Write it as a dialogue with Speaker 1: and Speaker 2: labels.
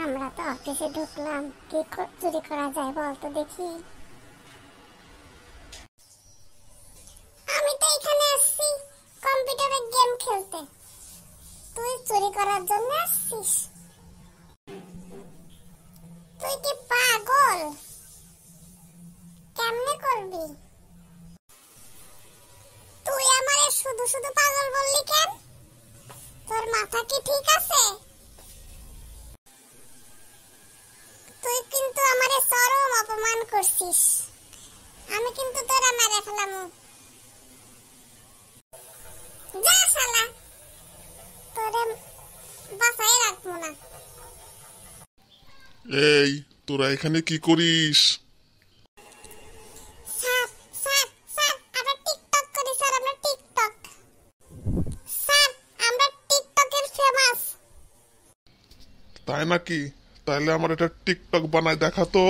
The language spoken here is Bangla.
Speaker 1: আমরা তো অফিসে ঢুকলাম, কি চুরি করা যায় বলতো দেখি। আমি তো এখানে আসছি কম্পিউটারে গেম খেলতে, তুই চুরি করার জন্য আসছিস? তুই কি পাগল? কেমনে করবি? তুই আমারে শুধু শুধু পাগল বললি কেন? তোর মাথা কি ঠিক আছে? তুই কিন্তু আমারে চরম অপমান করছিস। আমি কিন্তু তোরা মেরে ফেলাম। যা শালা, তোরে বাঁচাই রাখবো না।
Speaker 2: এই, তোরা এখানে কি করিস?
Speaker 1: স্যার, স্যার, স্যার, আমরা টিকটক করি স্যার, আমরা টিকটক। স্যার, আমরা টিকটকের ফেমাস।
Speaker 2: তাই নাকি? তাহলে আমার এটা টিকটক বানায় দেখাতো।